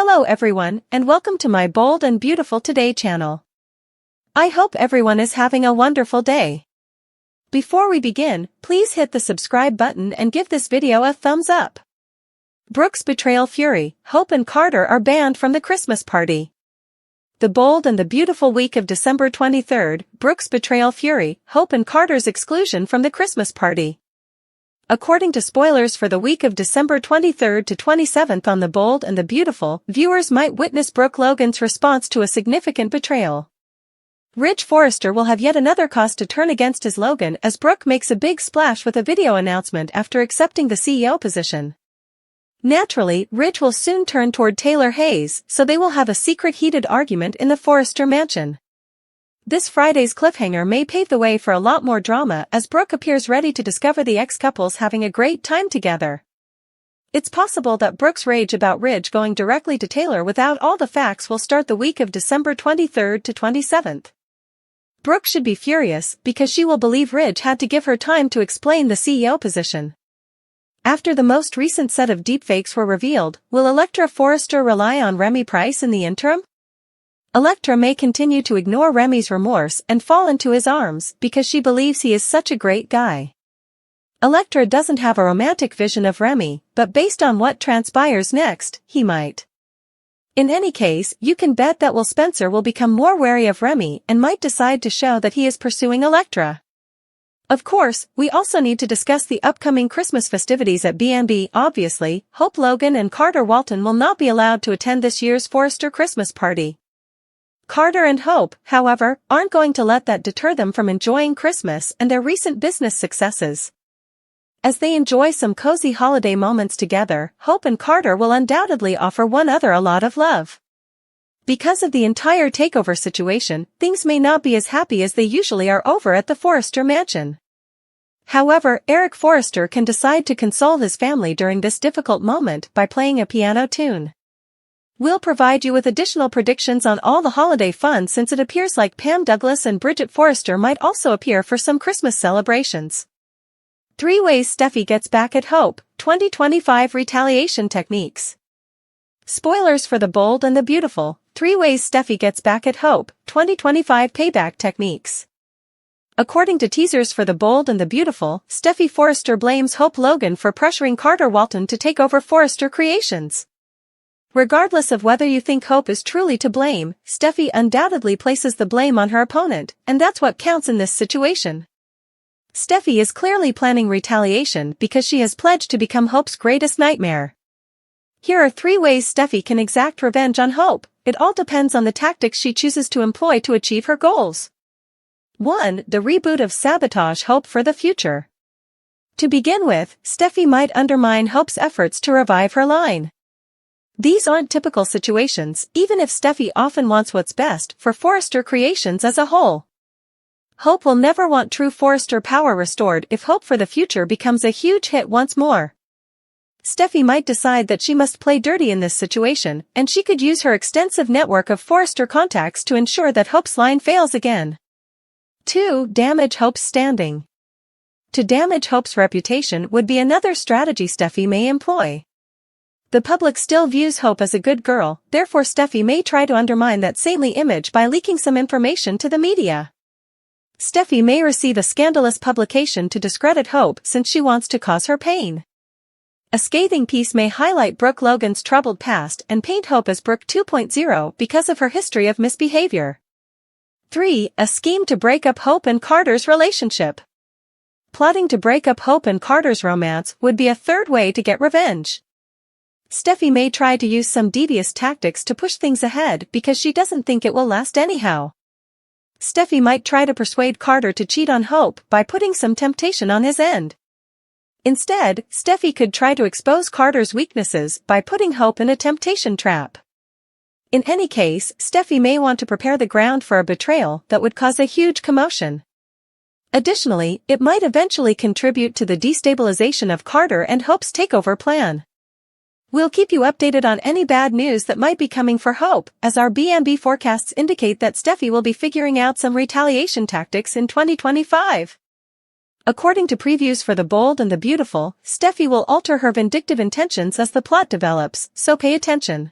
Hello everyone, and welcome to my Bold and Beautiful Today channel. I hope everyone is having a wonderful day. Before we begin, please hit the subscribe button and give this video a thumbs up. Brooke's betrayal fury, Hope and Carter are banned from the Christmas party. The bold and the beautiful week of December 23rd, Brooke's betrayal fury, Hope and Carter's exclusion from the Christmas party. According to spoilers for the week of December 23rd to 27th on The Bold and the Beautiful, viewers might witness Brooke Logan's response to a significant betrayal. Rich Forrester will have yet another cause to turn against his Logan as Brooke makes a big splash with a video announcement after accepting the CEO position. Naturally, Rich will soon turn toward Taylor Hayes, so they will have a secret heated argument in the Forrester mansion. This Friday's cliffhanger may pave the way for a lot more drama as Brooke appears ready to discover the ex-couples having a great time together. It's possible that Brooke's rage about Ridge going directly to Taylor without all the facts will start the week of December 23rd to 27th. Brooke should be furious because she will believe Ridge had to give her time to explain the CEO position. After the most recent set of deepfakes were revealed, will Electra Forrester rely on Remy Price in the interim? Electra may continue to ignore Remy's remorse and fall into his arms because she believes he is such a great guy. Electra doesn't have a romantic vision of Remy, but based on what transpires next, he might. In any case, you can bet that Will Spencer will become more wary of Remy and might decide to show that he is pursuing Electra. Of course, we also need to discuss the upcoming Christmas festivities at B&B. Obviously, Hope Logan and Carter Walton will not be allowed to attend this year's Forrester Christmas party. Carter and Hope, however, aren't going to let that deter them from enjoying Christmas and their recent business successes. As they enjoy some cozy holiday moments together, Hope and Carter will undoubtedly offer one another a lot of love. Because of the entire takeover situation, things may not be as happy as they usually are over at the Forrester mansion. However, Eric Forrester can decide to console his family during this difficult moment by playing a piano tune. We'll provide you with additional predictions on all the holiday fun since it appears like Pam Douglas and Bridget Forrester might also appear for some Christmas celebrations. 3 ways Steffy gets back at Hope, 2025 retaliation techniques. Spoilers for The Bold and the Beautiful, 3 ways Steffy gets back at Hope, 2025 payback techniques. According to teasers for The Bold and the Beautiful, Steffy Forrester blames Hope Logan for pressuring Carter Walton to take over Forrester Creations. Regardless of whether you think Hope is truly to blame, Steffy undoubtedly places the blame on her opponent, and that's what counts in this situation. Steffy is clearly planning retaliation because she has pledged to become Hope's greatest nightmare. Here are 3 ways Steffy can exact revenge on Hope. It all depends on the tactics she chooses to employ to achieve her goals. 1. The reboot of sabotage Hope for the future. To begin with, Steffy might undermine Hope's efforts to revive her line. These aren't typical situations, even if Steffy often wants what's best for Forrester Creations as a whole. Hope will never want true Forrester power restored if Hope for the Future becomes a huge hit once more. Steffy might decide that she must play dirty in this situation, and she could use her extensive network of Forrester contacts to ensure that Hope's line fails again. 2. Damage Hope's standing. To damage Hope's reputation would be another strategy Steffy may employ. The public still views Hope as a good girl, therefore Steffy may try to undermine that saintly image by leaking some information to the media. Steffy may receive a scandalous publication to discredit Hope since she wants to cause her pain. A scathing piece may highlight Brooke Logan's troubled past and paint Hope as Brooke 2.0 because of her history of misbehavior. 3. A scheme to break up Hope and Carter's relationship. Plotting to break up Hope and Carter's romance would be a 3rd way to get revenge. Steffy may try to use some devious tactics to push things ahead because she doesn't think it will last anyhow. Steffy might try to persuade Carter to cheat on Hope by putting some temptation on his end. Instead, Steffy could try to expose Carter's weaknesses by putting Hope in a temptation trap. In any case, Steffy may want to prepare the ground for a betrayal that would cause a huge commotion. Additionally, it might eventually contribute to the destabilization of Carter and Hope's takeover plan. We'll keep you updated on any bad news that might be coming for Hope, as our B&B forecasts indicate that Steffy will be figuring out some retaliation tactics in 2025. According to previews for The Bold and the Beautiful, Steffy will alter her vindictive intentions as the plot develops, so pay attention.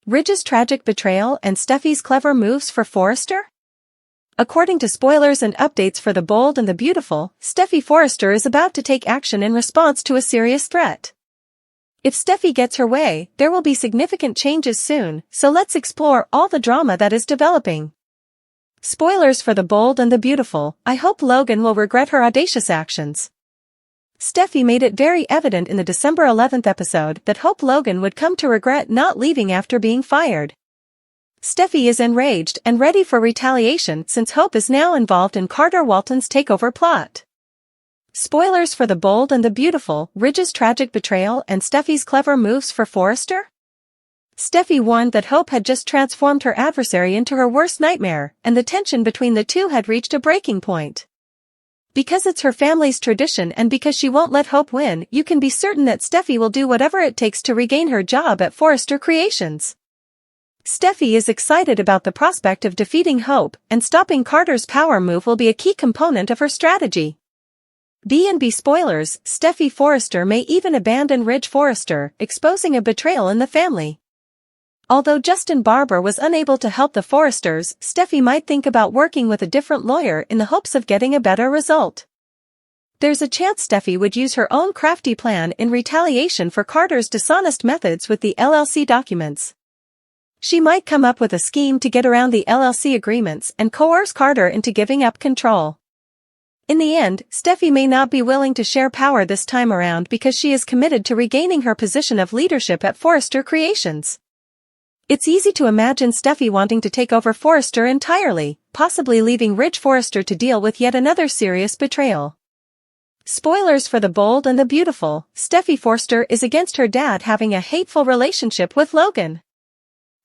Ridge's tragic betrayal and Steffy's clever moves for Forrester? According to spoilers and updates for The Bold and the Beautiful, Steffy Forrester is about to take action in response to a serious threat. If Steffy gets her way, there will be significant changes soon, so let's explore all the drama that is developing. Spoilers for The Bold and the Beautiful. I hope Logan will regret her audacious actions. Steffy made it very evident in the December 11th episode that Hope Logan would come to regret not leaving after being fired. Steffy is enraged and ready for retaliation since Hope is now involved in Carter Walton's takeover plot. Spoilers for The Bold and the Beautiful. Ridge's tragic betrayal and Steffy's clever moves for Forrester? Steffy warned that Hope had just transformed her adversary into her worst nightmare, and the tension between the two had reached a breaking point. Because it's her family's tradition and because she won't let Hope win, you can be certain that Steffy will do whatever it takes to regain her job at Forrester Creations. Steffy is excited about the prospect of defeating Hope, and stopping Carter's power move will be a key component of her strategy. B&B spoilers. Steffy Forrester may even abandon Ridge Forrester, exposing a betrayal in the family. Although Justin Barber was unable to help the Forresters, Steffy might think about working with a different lawyer in the hopes of getting a better result. There's a chance Steffy would use her own crafty plan in retaliation for Carter's dishonest methods with the LLC documents. She might come up with a scheme to get around the LLC agreements and coerce Carter into giving up control. In the end, Steffy may not be willing to share power this time around because she is committed to regaining her position of leadership at Forrester Creations. It's easy to imagine Steffy wanting to take over Forrester entirely, possibly leaving Ridge Forrester to deal with yet another serious betrayal. Spoilers for The Bold and the Beautiful. Steffy Forrester is against her dad having a hateful relationship with Logan.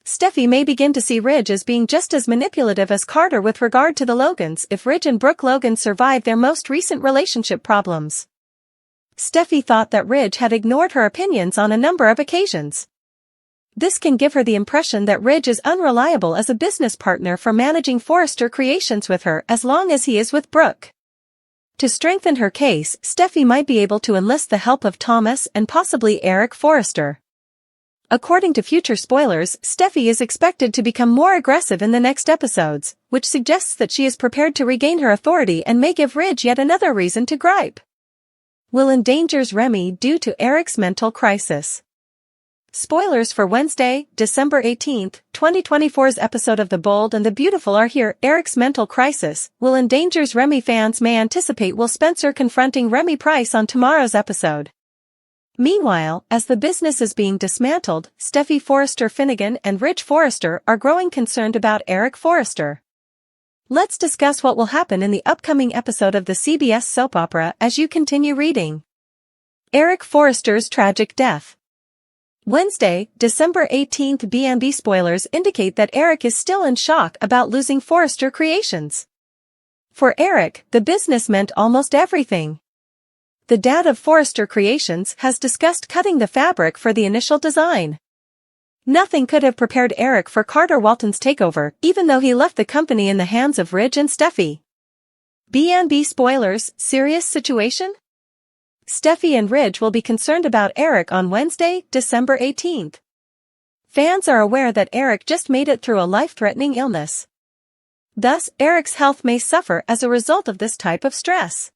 Steffy may begin to see Ridge as being just as manipulative as Carter with regard to the Logans if Ridge and Brooke Logan survive their most recent relationship problems. Steffy thought that Ridge had ignored her opinions on a number of occasions. This can give her the impression that Ridge is unreliable as a business partner for managing Forrester Creations with her as long as he is with Brooke. To strengthen her case, Steffy might be able to enlist the help of Thomas and possibly Eric Forrester. According to future spoilers, Steffy is expected to become more aggressive in the next episodes, which suggests that she is prepared to regain her authority and may give Ridge yet another reason to gripe. Will endangers Remy due to Eric's mental crisis. Spoilers for Wednesday, December 18th, 2024's episode of The Bold and the Beautiful are here. Eric's mental crisis will endangers Remy. Fans may anticipate Will Spencer confronting Remy Price on tomorrow's episode. Meanwhile, as the business is being dismantled, Steffy Forrester Finnegan and Ridge Forrester are growing concerned about Eric Forrester. Let's discuss what will happen in the upcoming episode of the CBS soap opera as you continue reading. Eric Forrester's tragic death. Wednesday, December 18th. B&B spoilers indicate that Eric is still in shock about losing Forrester Creations. For Eric, the business meant almost everything. The dad of Forrester Creations has discussed cutting the fabric for the initial design. Nothing could have prepared Eric for Carter Walton's takeover, even though he left the company in the hands of Ridge and Steffy. B&B spoilers. Serious situation? Steffy and Ridge will be concerned about Eric on Wednesday, December 18th. Fans are aware that Eric just made it through a life-threatening illness. Thus, Eric's health may suffer as a result of this type of stress.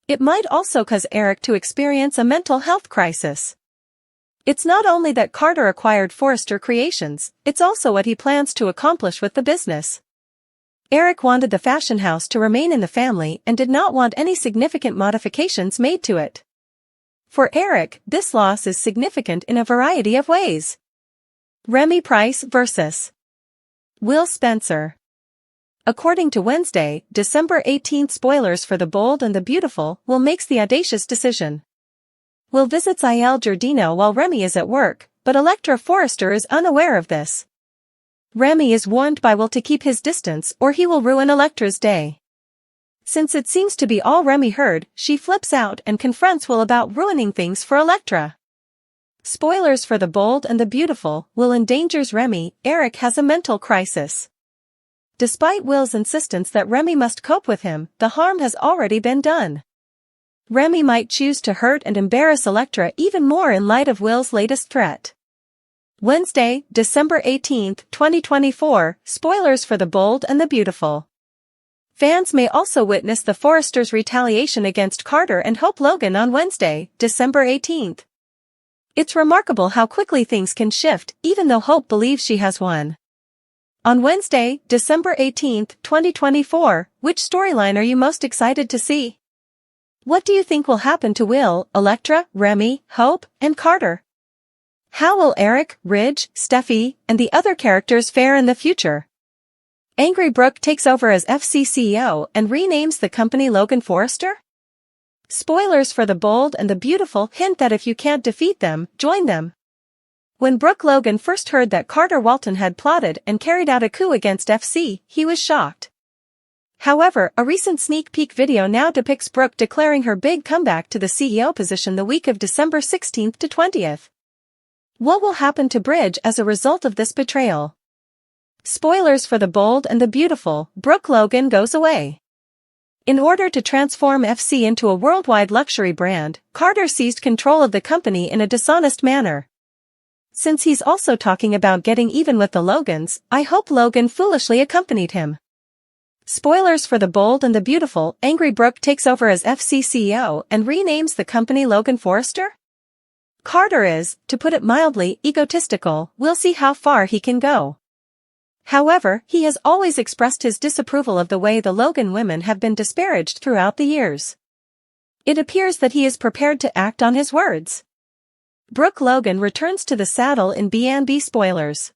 It might also cause Eric to experience a mental health crisis. It's not only that Carter acquired Forrester Creations, it's also what he plans to accomplish with the business. Eric wanted the fashion house to remain in the family and did not want any significant modifications made to it. For Eric, this loss is significant in a variety of ways. Remy Price vs. Will Spencer. According to Wednesday, December 18th spoilers for The Bold and the Beautiful, Will makes the audacious decision. Will visits Il Giardino while Remy is at work, but Electra Forrester is unaware of this. Remy is warned by Will to keep his distance or he will ruin Electra's day. Since it seems to be all Remy heard, she flips out and confronts Will about ruining things for Electra. Spoilers for The Bold and the Beautiful, Will endangers Remy. Eric has a mental crisis. Despite Will's insistence that Remy must cope with him, the harm has already been done. Remy might choose to hurt and embarrass Electra even more in light of Will's latest threat. Wednesday, December 18, 2024, spoilers for The Bold and the Beautiful. Fans may also witness the Forresters' retaliation against Carter and Hope Logan on Wednesday, December 18. It's remarkable how quickly things can shift, even though Hope believes she has won. On Wednesday, December 18, 2024, which storyline are you most excited to see? What do you think will happen to Will, Elektra, Remy, Hope, and Carter? How will Eric, Ridge, Steffy, and the other characters fare in the future? Angry Brooke takes over as FC CEO and renames the company Logan Forrester? Spoilers for The Bold and the Beautiful hint that if you can't defeat them, join them. When Brooke Logan first heard that Carter Walton had plotted and carried out a coup against FC, he was shocked. However, a recent sneak peek video now depicts Brooke declaring her big comeback to the CEO position the week of December 16 to 20th. What will happen to Bridge as a result of this betrayal? Spoilers for The Bold and the Beautiful, Brooke Logan goes away. In order to transform FC into a worldwide luxury brand, Carter seized control of the company in a dishonest manner. Since he's also talking about getting even with the Logans, I hope Logan foolishly accompanied him. Spoilers for The Bold and the Beautiful, Angry Brooke takes over as FC CEO and renames the company Logan Forrester? Carter is, to put it mildly, egotistical. We'll see how far he can go. However, he has always expressed his disapproval of the way the Logan women have been disparaged throughout the years. It appears that he is prepared to act on his words. Brooke Logan returns to the saddle in B&B spoilers.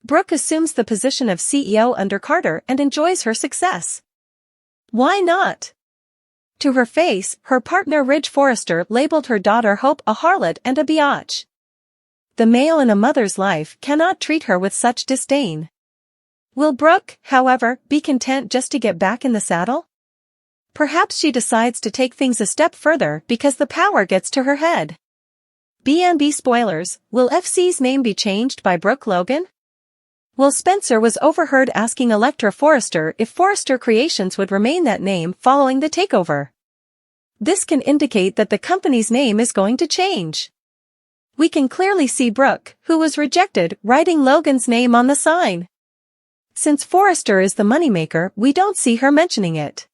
Brooke assumes the position of CEO under Carter and enjoys her success. Why not? To her face, her partner Ridge Forrester labeled her daughter Hope a harlot and a biatch. The male in a mother's life cannot treat her with such disdain. Will Brooke, however, be content just to get back in the saddle? Perhaps she decides to take things a step further because the power gets to her head. B&B spoilers, will FC's name be changed by Brooke Logan? Will Spencer was overheard asking Elektra Forrester if Forrester Creations would remain that name following the takeover. This can indicate that the company's name is going to change. We can clearly see Brooke, who was rejected, writing Logan's name on the sign. Since Forrester is the moneymaker, we don't see her mentioning it.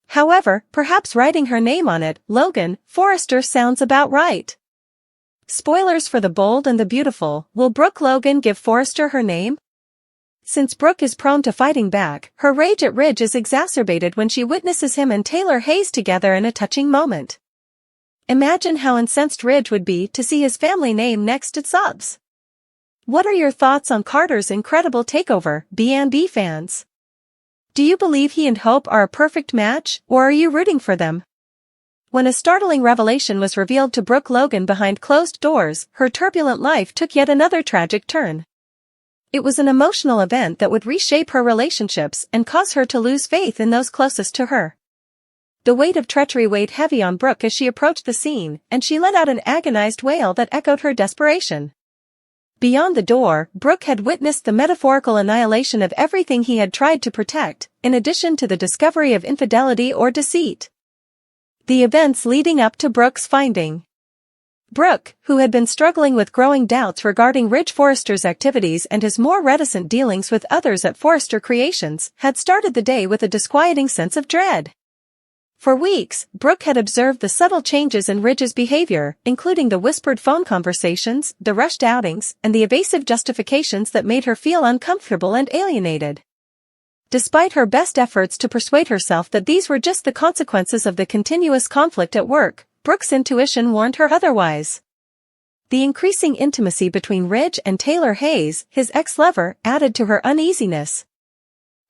However, perhaps writing her name on it, Logan, Forrester sounds about right. Spoilers for The Bold and the Beautiful, will Brooke Logan give Forrester her name? Since Brooke is prone to fighting back, her rage at Ridge is exacerbated when she witnesses him and Taylor Hayes together in a touching moment. Imagine how incensed Ridge would be to see his family name next to Subs. What are your thoughts on Carter's incredible takeover, B&B fans? Do you believe he and Hope are a perfect match, or are you rooting for them? When a startling revelation was revealed to Brooke Logan behind closed doors, her turbulent life took yet another tragic turn. It was an emotional event that would reshape her relationships and cause her to lose faith in those closest to her. The weight of treachery weighed heavy on Brooke as she approached the scene, and she let out an agonized wail that echoed her desperation. Beyond the door, Brooke had witnessed the metaphorical annihilation of everything he had tried to protect, in addition to the discovery of infidelity or deceit. The events leading up to Brooke's finding. Brooke, who had been struggling with growing doubts regarding Ridge Forrester's activities and his more reticent dealings with others at Forrester Creations, had started the day with a disquieting sense of dread. For weeks, Brooke had observed the subtle changes in Ridge's behavior, including the whispered phone conversations, the rushed outings, and the evasive justifications that made her feel uncomfortable and alienated. Despite her best efforts to persuade herself that these were just the consequences of the continuous conflict at work, Brooke's intuition warned her otherwise. The increasing intimacy between Ridge and Taylor Hayes, his ex-lover, added to her uneasiness.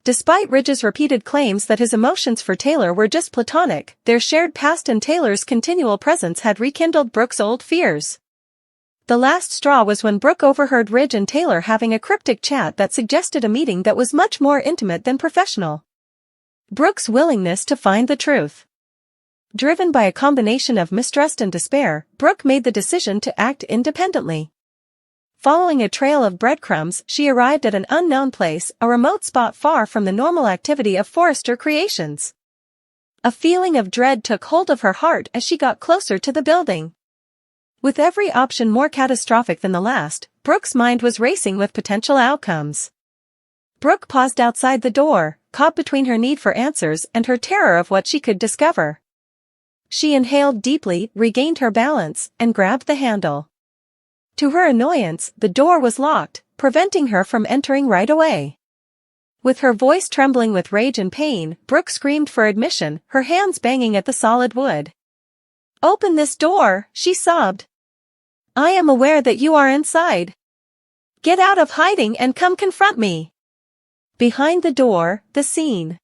Despite Ridge's repeated claims that his emotions for Taylor were just platonic, their shared past and Taylor's continual presence had rekindled Brooke's old fears. The last straw was when Brooke overheard Ridge and Taylor having a cryptic chat that suggested a meeting that was much more intimate than professional. Brooke's willingness to find the truth. Driven by a combination of mistrust and despair, Brooke made the decision to act independently. Following a trail of breadcrumbs, she arrived at an unknown place, a remote spot far from the normal activity of Forrester Creations. A feeling of dread took hold of her heart as she got closer to the building. With every option more catastrophic than the last, Brooke's mind was racing with potential outcomes. Brooke paused outside the door, caught between her need for answers and her terror of what she could discover. She inhaled deeply, regained her balance, and grabbed the handle. To her annoyance, the door was locked, preventing her from entering right away. With her voice trembling with rage and pain, Brooke screamed for admission, her hands banging at the solid wood. "Open this door," she sobbed. "I am aware that you are inside. Get out of hiding and come confront me." Behind the door, the scene.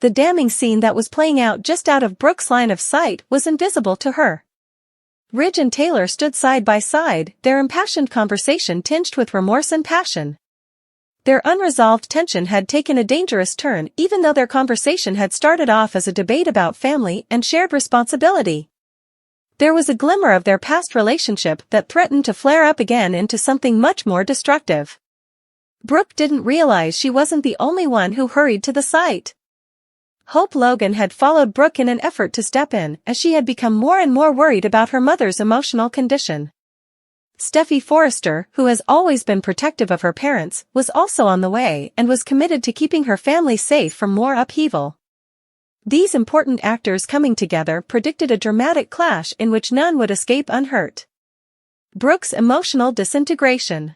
The damning scene that was playing out just out of Brooke's line of sight was invisible to her. Ridge and Taylor stood side by side, their impassioned conversation tinged with remorse and passion. Their unresolved tension had taken a dangerous turn even though their conversation had started off as a debate about family and shared responsibility. There was a glimmer of their past relationship that threatened to flare up again into something much more destructive. Brooke didn't realize she wasn't the only one who hurried to the site. Hope Logan had followed Brooke in an effort to step in as she had become more and more worried about her mother's emotional condition. Steffy Forrester, who has always been protective of her parents, was also on the way and was committed to keeping her family safe from more upheaval. These important actors coming together predicted a dramatic clash in which none would escape unhurt. Brooke's emotional disintegration.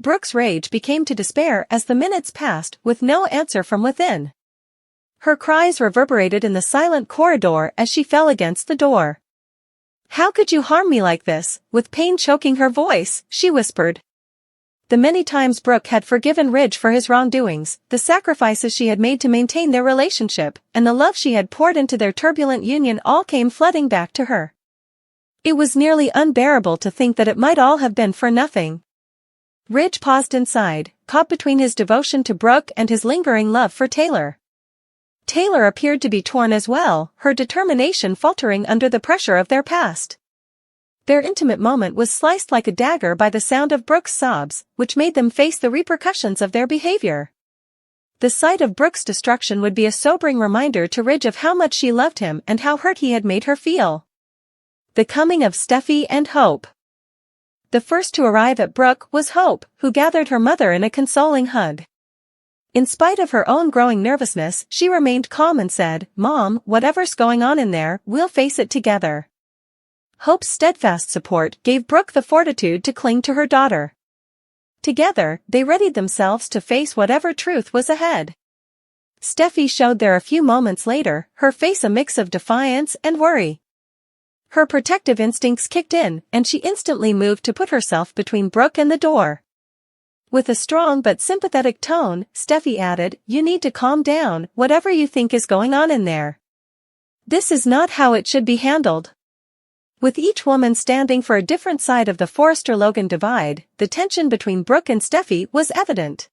Brooke's rage became to despair as the minutes passed with no answer from within. Her cries reverberated in the silent corridor as she fell against the door. "How could you harm me like this?" With pain choking her voice, she whispered. The many times Brooke had forgiven Ridge for his wrongdoings, the sacrifices she had made to maintain their relationship, and the love she had poured into their turbulent union all came flooding back to her. It was nearly unbearable to think that it might all have been for nothing. Ridge paused inside, caught between his devotion to Brooke and his lingering love for Taylor. Taylor appeared to be torn as well, her determination faltering under the pressure of their past. Their intimate moment was sliced like a dagger by the sound of Brooke's sobs, which made them face the repercussions of their behavior. The sight of Brooke's destruction would be a sobering reminder to Ridge of how much she loved him and how hurt he had made her feel. The coming of Steffy and Hope. The first to arrive at Brooke was Hope, who gathered her mother in a consoling hug. In spite of her own growing nervousness, she remained calm and said, "Mom, whatever's going on in there, we'll face it together." Hope's steadfast support gave Brooke the fortitude to cling to her daughter. Together, they readied themselves to face whatever truth was ahead. Steffy showed there a few moments later, her face a mix of defiance and worry. Her protective instincts kicked in, and she instantly moved to put herself between Brooke and the door. With a strong but sympathetic tone, Steffy added, "You need to calm down, whatever you think is going on in there. This is not how it should be handled." With each woman standing for a different side of the Forrester-Logan divide, the tension between Brooke and Steffy was evident.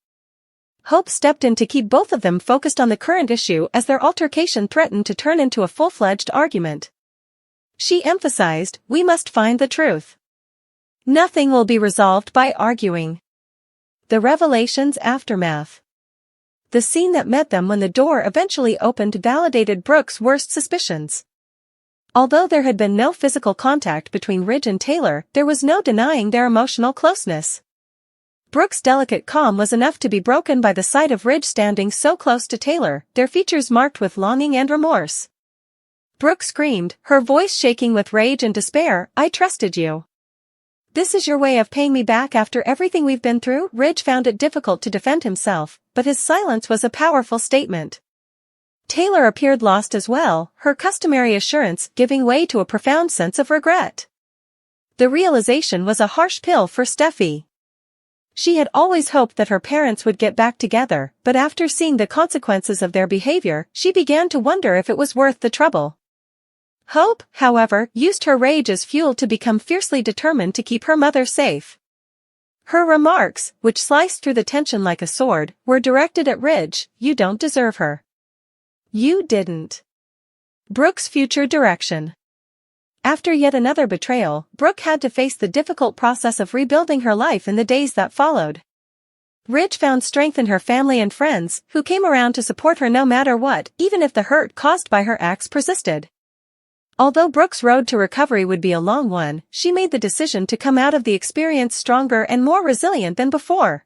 Hope stepped in to keep both of them focused on the current issue as their altercation threatened to turn into a full-fledged argument. She emphasized, "We must find the truth. Nothing will be resolved by arguing." The revelation's aftermath. The scene that met them when the door eventually opened validated Brooke's worst suspicions. Although there had been no physical contact between Ridge and Taylor, there was no denying their emotional closeness. Brooke's delicate calm was enough to be broken by the sight of Ridge standing so close to Taylor, their features marked with longing and remorse. Brooke screamed, her voice shaking with rage and despair, "I trusted you. This is your way of paying me back after everything we've been through?" Ridge found it difficult to defend himself, but his silence was a powerful statement. Taylor appeared lost as well, her customary assurance giving way to a profound sense of regret. The realization was a harsh pill for Steffy. She had always hoped that her parents would get back together, but after seeing the consequences of their behavior, she began to wonder if it was worth the trouble. Hope, however, used her rage as fuel to become fiercely determined to keep her mother safe. Her remarks, which sliced through the tension like a sword, were directed at Ridge, "You don't deserve her. You didn't." Brooke's future direction. After yet another betrayal, Brooke had to face the difficult process of rebuilding her life in the days that followed. Ridge found strength in her family and friends, who came around to support her no matter what, even if the hurt caused by her acts persisted. Although Brooke's road to recovery would be a long one, she made the decision to come out of the experience stronger and more resilient than before.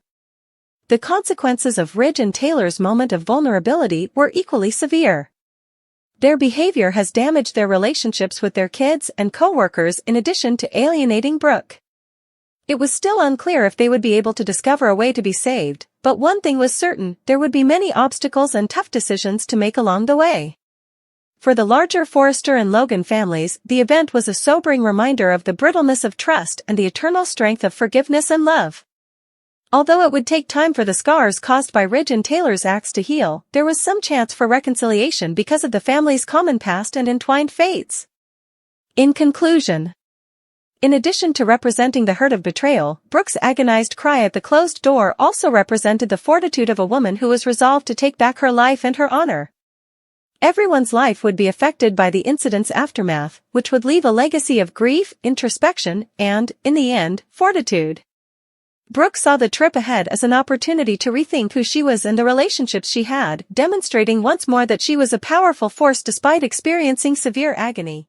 The consequences of Ridge and Taylor's moment of vulnerability were equally severe. Their behavior has damaged their relationships with their kids and co-workers in addition to alienating Brooke. It was still unclear if they would be able to discover a way to be saved, but one thing was certain: there would be many obstacles and tough decisions to make along the way. For the larger Forrester and Logan families, the event was a sobering reminder of the brittleness of trust and the eternal strength of forgiveness and love. Although it would take time for the scars caused by Ridge and Taylor's acts to heal, there was some chance for reconciliation because of the family's common past and entwined fates. In conclusion, in addition to representing the hurt of betrayal, Brooke's agonized cry at the closed door also represented the fortitude of a woman who was resolved to take back her life and her honor. Everyone's life would be affected by the incident's aftermath, which would leave a legacy of grief, introspection, and, in the end, fortitude. Brooke saw the trip ahead as an opportunity to rethink who she was and the relationships she had, demonstrating once more that she was a powerful force despite experiencing severe agony.